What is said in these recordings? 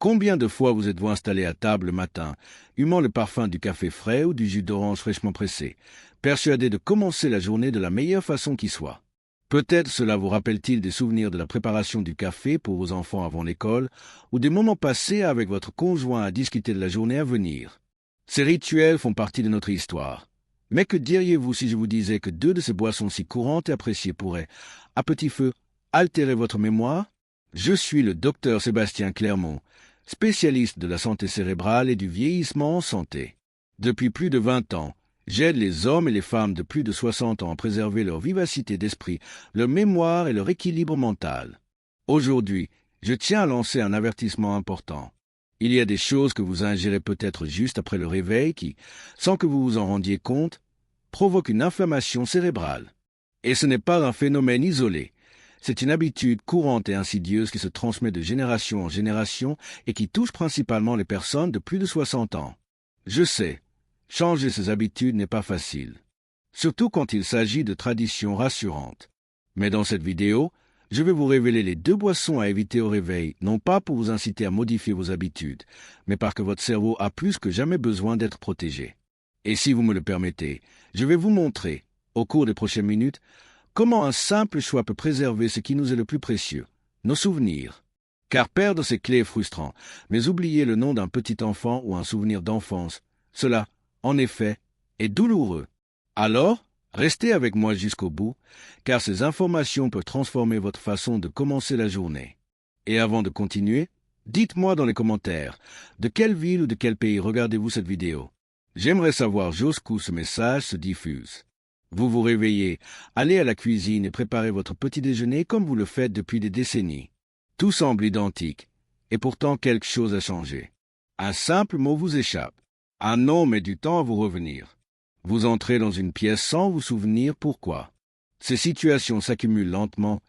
Combien de fois vous êtes-vous installé à table le matin, humant le parfum du café frais ou du jus d'orange fraîchement pressé, persuadé de commencer la journée de la meilleure façon qui soit? Peut-être cela vous rappelle-t-il des souvenirs de la préparation du café pour vos enfants avant l'école, ou des moments passés avec votre conjoint à discuter de la journée à venir. Ces rituels font partie de notre histoire. Mais que diriez-vous si je vous disais que deux de ces boissons si courantes et appréciées pourraient, à petit feu, altérer votre mémoire? Je suis le docteur Sébastien Clermont, spécialiste de la santé cérébrale et du vieillissement en santé. Depuis plus de 20 ans, j'aide les hommes et les femmes de plus de 60 ans à préserver leur vivacité d'esprit, leur mémoire et leur équilibre mental. Aujourd'hui, je tiens à lancer un avertissement important. Il y a des choses que vous ingérez peut-être juste après le réveil qui, sans que vous vous en rendiez compte, provoquent une inflammation cérébrale. Et ce n'est pas un phénomène isolé. C'est une habitude courante et insidieuse qui se transmet de génération en génération et qui touche principalement les personnes de plus de 60 ans. Je sais, changer ces habitudes n'est pas facile, surtout quand il s'agit de traditions rassurantes. Mais dans cette vidéo, je vais vous révéler les 2 boissons à éviter au réveil, non pas pour vous inciter à modifier vos habitudes, mais parce que votre cerveau a plus que jamais besoin d'être protégé. Et si vous me le permettez, je vais vous montrer, au cours des prochaines minutes, comment un simple choix peut préserver ce qui nous est le plus précieux, nos souvenirs. Car perdre c'est clé est frustrant, mais oublier le nom d'un petit enfant ou un souvenir d'enfance, cela, en effet, est douloureux. Alors, restez avec moi jusqu'au bout, car ces informations peuvent transformer votre façon de commencer la journée. Et avant de continuer, dites-moi dans les commentaires, de quelle ville ou de quel pays regardez-vous cette vidéo? J'aimerais savoir jusqu'où ce message se diffuse. Vous vous réveillez, allez à la cuisine et préparez votre petit déjeuner comme vous le faites depuis des décennies. Tout semble identique, et pourtant quelque chose a changé. Un simple mot vous échappe. Un nom met du temps à vous revenir. Vous entrez dans une pièce sans vous souvenir pourquoi. Ces situations s'accumulent lentement,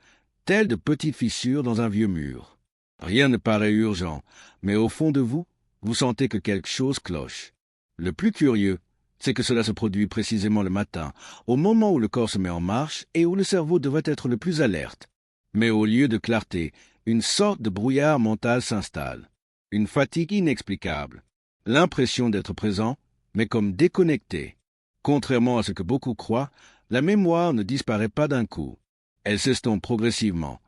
telles de petites fissures dans un vieux mur. Rien ne paraît urgent, mais au fond de vous, vous sentez que quelque chose cloche. Le plus curieux, c'est que cela se produit précisément le matin, au moment où le corps se met en marche et où le cerveau devrait être le plus alerte. Mais au lieu de clarté, une sorte de brouillard mental s'installe. Une fatigue inexplicable. L'impression d'être présent, mais comme déconnecté. Contrairement à ce que beaucoup croient, la mémoire ne disparaît pas d'un coup. Elle s'estompe progressivement,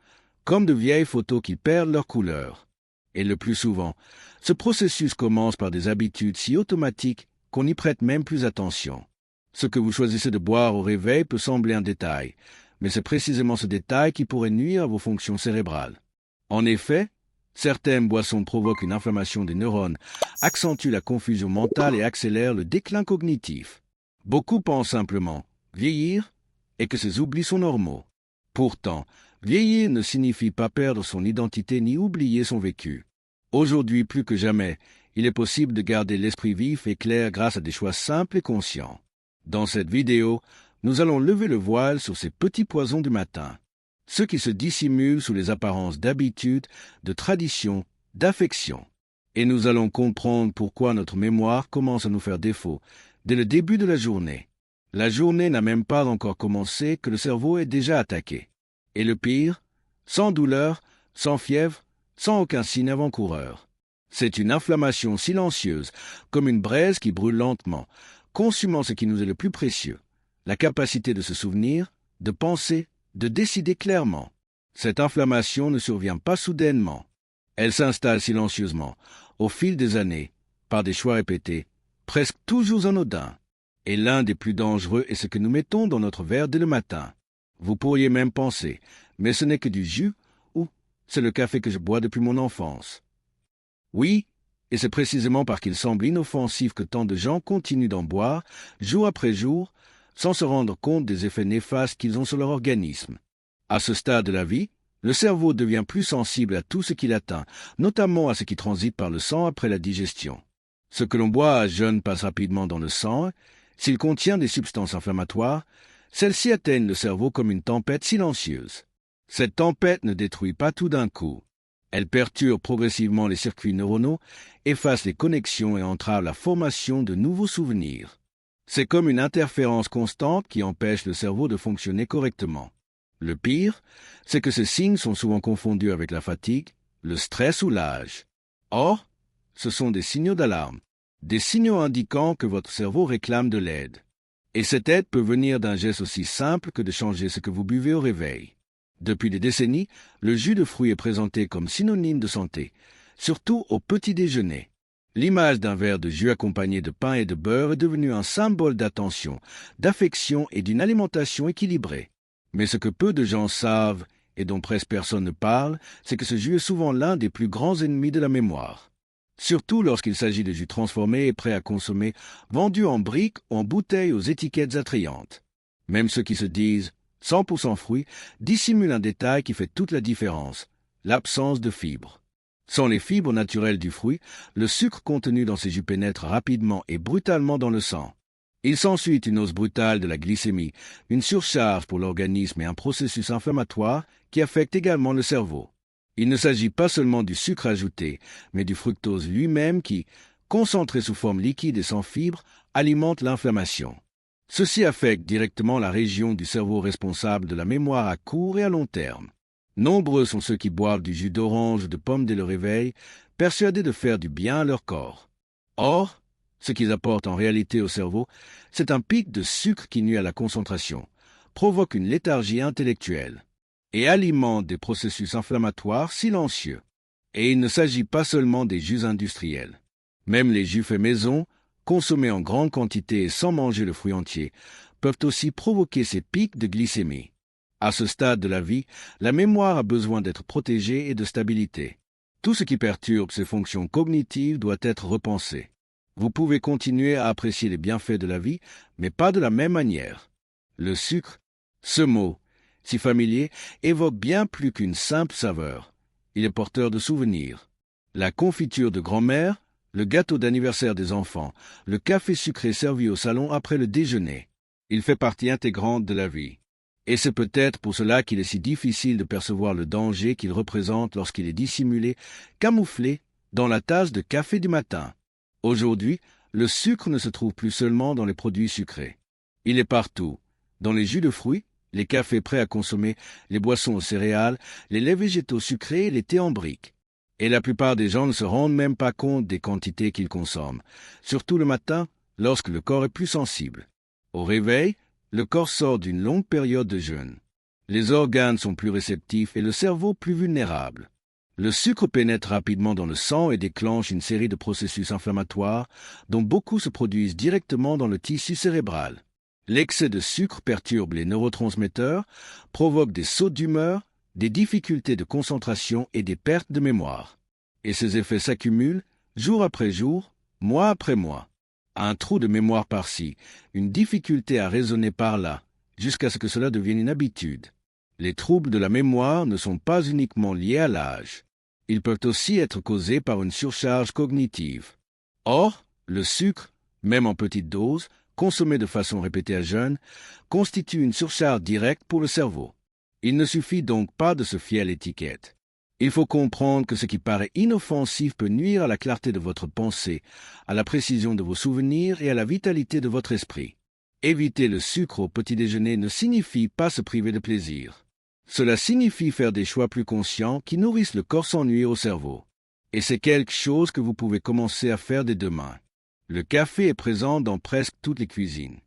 comme de vieilles photos qui perdent leur couleur. Et le plus souvent, ce processus commence par des habitudes si automatiques qu'on n'y prête même plus attention. Ce que vous choisissez de boire au réveil peut sembler un détail, mais c'est précisément ce détail qui pourrait nuire à vos fonctions cérébrales. En effet, certaines boissons provoquent une inflammation des neurones, accentuent la confusion mentale et accélèrent le déclin cognitif. Beaucoup pensent simplement vieillir et que ces oublis sont normaux. Pourtant, vieillir ne signifie pas perdre son identité ni oublier son vécu. Aujourd'hui plus que jamais, il est possible de garder l'esprit vif et clair grâce à des choix simples et conscients. Dans cette vidéo, nous allons lever le voile sur ces petits poisons du matin, ceux qui se dissimulent sous les apparences d'habitude, de tradition, d'affection. Et nous allons comprendre pourquoi notre mémoire commence à nous faire défaut dès le début de la journée. La journée n'a même pas encore commencé que le cerveau est déjà attaqué. Et le pire, sans douleur, sans fièvre, sans aucun signe avant-coureur. C'est une inflammation silencieuse, comme une braise qui brûle lentement, consumant ce qui nous est le plus précieux, la capacité de se souvenir, de penser, de décider clairement. Cette inflammation ne survient pas soudainement. Elle s'installe silencieusement, au fil des années, par des choix répétés, presque toujours anodins. Et l'un des plus dangereux est ce que nous mettons dans notre verre dès le matin. Vous pourriez même penser, mais ce n'est que du jus, ou c'est le café que je bois depuis mon enfance. Oui, et c'est précisément parce qu'il semble inoffensif que tant de gens continuent d'en boire, jour après jour, sans se rendre compte des effets néfastes qu'ils ont sur leur organisme. À ce stade de la vie, le cerveau devient plus sensible à tout ce qu'il atteint, notamment à ce qui transite par le sang après la digestion. Ce que l'on boit à jeun passe rapidement dans le sang. S'il contient des substances inflammatoires, celles-ci atteignent le cerveau comme une tempête silencieuse. Cette tempête ne détruit pas tout d'un coup. Elle perturbe progressivement les circuits neuronaux, efface les connexions et entrave la formation de nouveaux souvenirs. C'est comme une interférence constante qui empêche le cerveau de fonctionner correctement. Le pire, c'est que ces signes sont souvent confondus avec la fatigue, le stress ou l'âge. Or, ce sont des signaux d'alarme, des signaux indiquant que votre cerveau réclame de l'aide. Et cette aide peut venir d'un geste aussi simple que de changer ce que vous buvez au réveil. Depuis des décennies, le jus de fruits est présenté comme synonyme de santé, surtout au petit déjeuner. L'image d'un verre de jus accompagné de pain et de beurre est devenue un symbole d'attention, d'affection et d'une alimentation équilibrée. Mais ce que peu de gens savent, et dont presque personne ne parle, c'est que ce jus est souvent l'un des plus grands ennemis de la mémoire. Surtout lorsqu'il s'agit de jus transformés et prêts à consommer, vendus en briques ou en bouteilles aux étiquettes attrayantes. Même ceux qui se disent 100% fruits dissimulent un détail qui fait toute la différence, l'absence de fibres. Sans les fibres naturelles du fruit, le sucre contenu dans ces jus pénètre rapidement et brutalement dans le sang. Il s'ensuit une hausse brutale de la glycémie, une surcharge pour l'organisme et un processus inflammatoire qui affecte également le cerveau. Il ne s'agit pas seulement du sucre ajouté, mais du fructose lui-même qui, concentré sous forme liquide et sans fibres, alimente l'inflammation. Ceci affecte directement la région du cerveau responsable de la mémoire à court et à long terme. Nombreux sont ceux qui boivent du jus d'orange ou de pomme dès le réveil, persuadés de faire du bien à leur corps. Or, ce qu'ils apportent en réalité au cerveau, c'est un pic de sucre qui nuit à la concentration, provoque une léthargie intellectuelle et alimente des processus inflammatoires silencieux. Et il ne s'agit pas seulement des jus industriels. Même les jus faits maison, consommés en grande quantité et sans manger le fruit entier, peuvent aussi provoquer ces pics de glycémie. À ce stade de la vie, la mémoire a besoin d'être protégée et de stabilité. Tout ce qui perturbe ses fonctions cognitives doit être repensé. Vous pouvez continuer à apprécier les bienfaits de la vie, mais pas de la même manière. Le sucre, ce mot, si familier, évoque bien plus qu'une simple saveur. Il est porteur de souvenirs. La confiture de grand-mère, le gâteau d'anniversaire des enfants, le café sucré servi au salon après le déjeuner. Il fait partie intégrante de la vie. Et c'est peut-être pour cela qu'il est si difficile de percevoir le danger qu'il représente lorsqu'il est dissimulé, camouflé, dans la tasse de café du matin. Aujourd'hui, le sucre ne se trouve plus seulement dans les produits sucrés. Il est partout, dans les jus de fruits, les cafés prêts à consommer, les boissons aux céréales, les laits végétaux sucrés et les thés en briques. Et la plupart des gens ne se rendent même pas compte des quantités qu'ils consomment, surtout le matin, lorsque le corps est plus sensible. Au réveil, le corps sort d'une longue période de jeûne. Les organes sont plus réceptifs et le cerveau plus vulnérable. Le sucre pénètre rapidement dans le sang et déclenche une série de processus inflammatoires dont beaucoup se produisent directement dans le tissu cérébral. L'excès de sucre perturbe les neurotransmetteurs, provoque des sauts d'humeur, des difficultés de concentration et des pertes de mémoire. Et ces effets s'accumulent, jour après jour, mois après mois. Un trou de mémoire par-ci, une difficulté à raisonner par-là, jusqu'à ce que cela devienne une habitude. Les troubles de la mémoire ne sont pas uniquement liés à l'âge. Ils peuvent aussi être causés par une surcharge cognitive. Or, le sucre, même en petite dose, consommé de façon répétée à jeun, constitue une surcharge directe pour le cerveau. Il ne suffit donc pas de se fier à l'étiquette. Il faut comprendre que ce qui paraît inoffensif peut nuire à la clarté de votre pensée, à la précision de vos souvenirs et à la vitalité de votre esprit. Éviter le sucre au petit déjeuner ne signifie pas se priver de plaisir. Cela signifie faire des choix plus conscients qui nourrissent le corps sans nuire au cerveau. Et c'est quelque chose que vous pouvez commencer à faire dès demain. Le café est présent dans presque toutes les cuisines.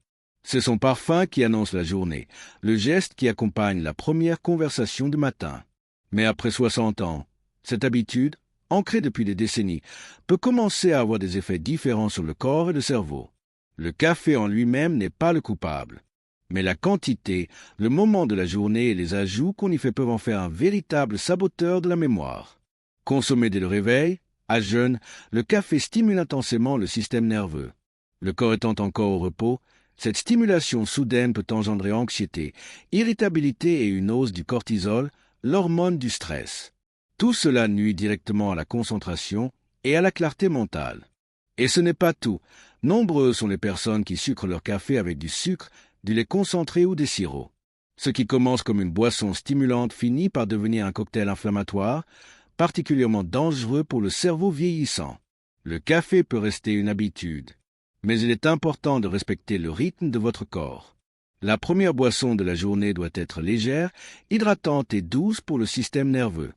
C'est son parfum qui annonce la journée, le geste qui accompagne la première conversation du matin. Mais après 60 ans, cette habitude, ancrée depuis des décennies, peut commencer à avoir des effets différents sur le corps et le cerveau. Le café en lui-même n'est pas le coupable. Mais la quantité, le moment de la journée et les ajouts qu'on y fait peuvent en faire un véritable saboteur de la mémoire. Consommé dès le réveil, à jeun, le café stimule intensément le système nerveux. Le corps étant encore au repos, cette stimulation soudaine peut engendrer anxiété, irritabilité et une hausse du cortisol, l'hormone du stress. Tout cela nuit directement à la concentration et à la clarté mentale. Et ce n'est pas tout. Nombreuses sont les personnes qui sucrent leur café avec du sucre, du lait concentré ou des sirops. Ce qui commence comme une boisson stimulante finit par devenir un cocktail inflammatoire, particulièrement dangereux pour le cerveau vieillissant. Le café peut rester une habitude, mais il est important de respecter le rythme de votre corps. La première boisson de la journée doit être légère, hydratante et douce pour le système nerveux.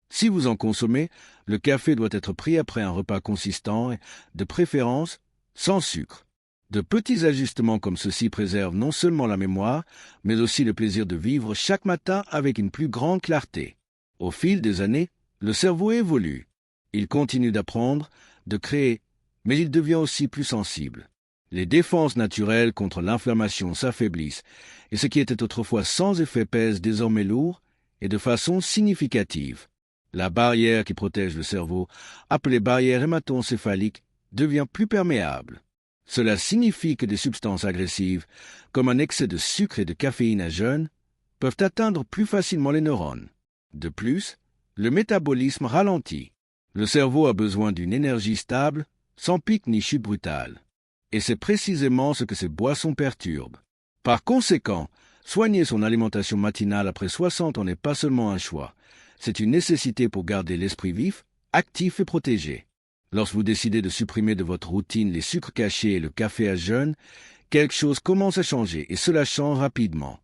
Si vous en consommez, le café doit être pris après un repas consistant et, de préférence, sans sucre. De petits ajustements comme ceci préservent non seulement la mémoire, mais aussi le plaisir de vivre chaque matin avec une plus grande clarté. Au fil des années, le cerveau évolue. Il continue d'apprendre, de créer, mais il devient aussi plus sensible. Les défenses naturelles contre l'inflammation s'affaiblissent, et ce qui était autrefois sans effet pèse désormais lourd et de façon significative. La barrière qui protège le cerveau, appelée barrière hémato-encéphalique, devient plus perméable. Cela signifie que des substances agressives, comme un excès de sucre et de caféine à jeun, peuvent atteindre plus facilement les neurones. De plus, le métabolisme ralentit. Le cerveau a besoin d'une énergie stable, sans pic ni chute brutale. Et c'est précisément ce que ces boissons perturbent. Par conséquent, soigner son alimentation matinale après 60 ans n'est pas seulement un choix, c'est une nécessité pour garder l'esprit vif, actif et protégé. Lorsque vous décidez de supprimer de votre routine les sucres cachés et le café à jeun, quelque chose commence à changer et cela change rapidement.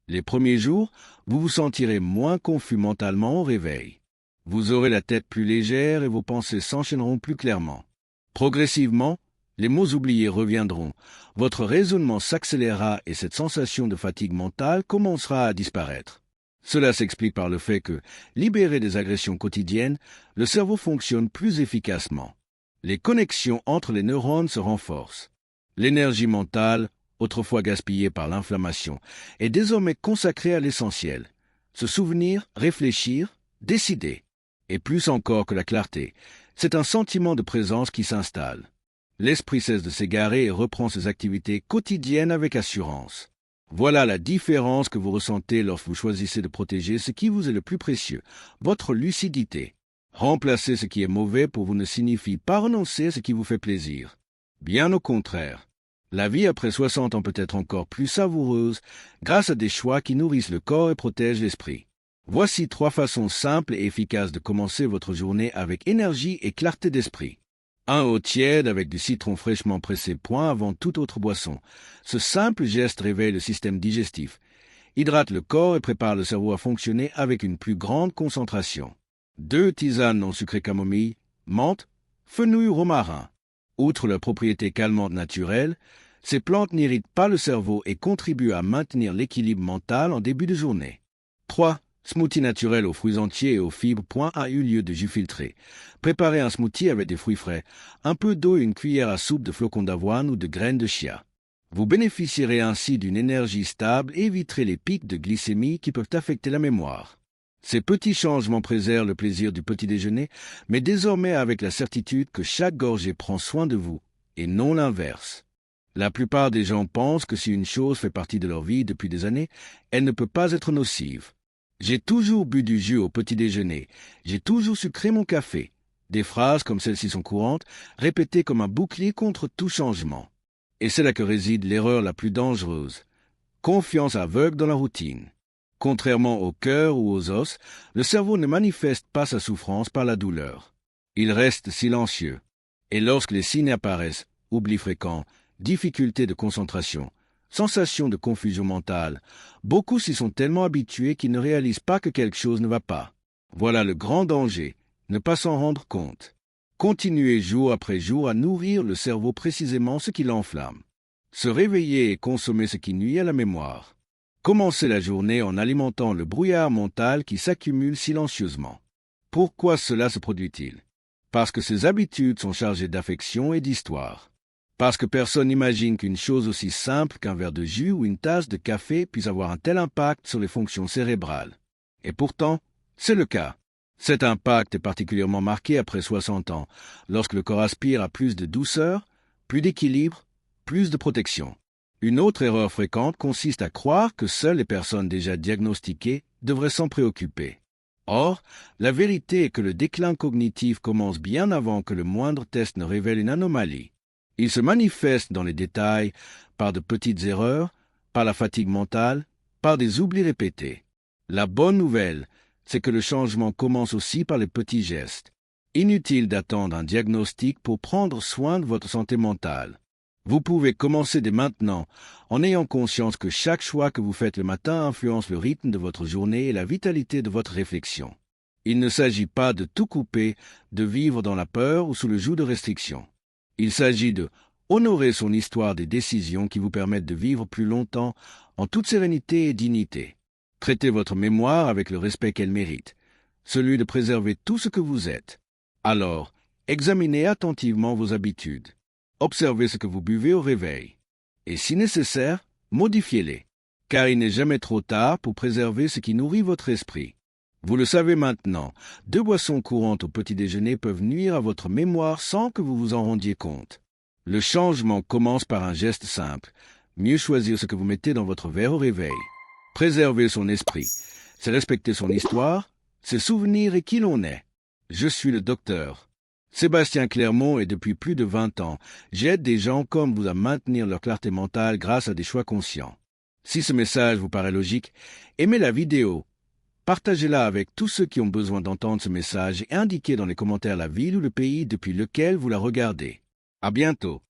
Les premiers jours, vous vous sentirez moins confus mentalement au réveil. Vous aurez la tête plus légère et vos pensées s'enchaîneront plus clairement. Progressivement, les mots oubliés reviendront, votre raisonnement s'accélérera et cette sensation de fatigue mentale commencera à disparaître. Cela s'explique par le fait que, libéré des agressions quotidiennes, le cerveau fonctionne plus efficacement. Les connexions entre les neurones se renforcent. L'énergie mentale, autrefois gaspillée par l'inflammation, est désormais consacrée à l'essentiel. Se souvenir, réfléchir, décider. Et plus encore que la clarté, c'est un sentiment de présence qui s'installe. L'esprit cesse de s'égarer et reprend ses activités quotidiennes avec assurance. Voilà la différence que vous ressentez lorsque vous choisissez de protéger ce qui vous est le plus précieux, votre lucidité. Remplacer ce qui est mauvais pour vous ne signifie pas renoncer à ce qui vous fait plaisir. Bien au contraire. La vie après 60 ans peut être encore plus savoureuse grâce à des choix qui nourrissent le corps et protègent l'esprit. Voici 3 façons simples et efficaces de commencer votre journée avec énergie et clarté d'esprit. Un eau tiède avec du citron fraîchement pressé point avant toute autre boisson. Ce simple geste réveille le système digestif, hydrate le corps et prépare le cerveau à fonctionner avec une plus grande concentration. 2 tisanes non sucrées camomille, menthe, fenouil ou romarin. Outre leurs propriétés calmantes naturelles, ces plantes n'irritent pas le cerveau et contribuent à maintenir l'équilibre mental en début de journée. 3. Smoothie naturel aux fruits entiers et aux fibres. Point a eu lieu de jus filtré. Préparez un smoothie avec des fruits frais, un peu d'eau et une cuillère à soupe de flocons d'avoine ou de graines de chia. Vous bénéficierez ainsi d'une énergie stable et éviterez les pics de glycémie qui peuvent affecter la mémoire. Ces petits changements préservent le plaisir du petit déjeuner, mais désormais avec la certitude que chaque gorgée prend soin de vous, et non l'inverse. La plupart des gens pensent que si une chose fait partie de leur vie depuis des années, elle ne peut pas être nocive. J'ai toujours bu du jus au petit déjeuner, j'ai toujours sucré mon café. Des phrases comme celles-ci sont courantes, répétées comme un bouclier contre tout changement. Et c'est là que réside l'erreur la plus dangereuse. Confiance aveugle dans la routine. Contrairement au cœur ou aux os, le cerveau ne manifeste pas sa souffrance par la douleur. Il reste silencieux. Et lorsque les signes apparaissent, oubli fréquent, difficulté de concentration, sensation de confusion mentale, beaucoup s'y sont tellement habitués qu'ils ne réalisent pas que quelque chose ne va pas. Voilà le grand danger, ne pas s'en rendre compte. Continuez jour après jour à nourrir le cerveau précisément ce qui l'enflamme. Se réveiller et consommer ce qui nuit à la mémoire. Commencez la journée en alimentant le brouillard mental qui s'accumule silencieusement. Pourquoi cela se produit-il? Parce que ces habitudes sont chargées d'affection et d'histoire. Parce que personne n'imagine qu'une chose aussi simple qu'un verre de jus ou une tasse de café puisse avoir un tel impact sur les fonctions cérébrales. Et pourtant, c'est le cas. Cet impact est particulièrement marqué après 60 ans, lorsque le corps aspire à plus de douceur, plus d'équilibre, plus de protection. Une autre erreur fréquente consiste à croire que seules les personnes déjà diagnostiquées devraient s'en préoccuper. Or, la vérité est que le déclin cognitif commence bien avant que le moindre test ne révèle une anomalie. Il se manifeste dans les détails, par de petites erreurs, par la fatigue mentale, par des oublis répétés. La bonne nouvelle, c'est que le changement commence aussi par les petits gestes. Inutile d'attendre un diagnostic pour prendre soin de votre santé mentale. Vous pouvez commencer dès maintenant en ayant conscience que chaque choix que vous faites le matin influence le rythme de votre journée et la vitalité de votre réflexion. Il ne s'agit pas de tout couper, de vivre dans la peur ou sous le joug de restrictions. Il s'agit de honorer son histoire des décisions qui vous permettent de vivre plus longtemps en toute sérénité et dignité. Traitez votre mémoire avec le respect qu'elle mérite, celui de préserver tout ce que vous êtes. Alors, examinez attentivement vos habitudes. Observez ce que vous buvez au réveil. Et si nécessaire, modifiez-les, car il n'est jamais trop tard pour préserver ce qui nourrit votre esprit. Vous le savez maintenant, 2 boissons courantes au petit déjeuner peuvent nuire à votre mémoire sans que vous vous en rendiez compte. Le changement commence par un geste simple. Mieux choisir ce que vous mettez dans votre verre au réveil. Préserver son esprit, c'est respecter son histoire, ses souvenirs et qui l'on est. Je suis le docteur Sébastien Clermont et depuis plus de 20 ans, j'aide des gens comme vous à maintenir leur clarté mentale grâce à des choix conscients. Si ce message vous paraît logique, aimez la vidéo. Partagez-la avec tous ceux qui ont besoin d'entendre ce message et indiquez dans les commentaires la ville ou le pays depuis lequel vous la regardez. À bientôt.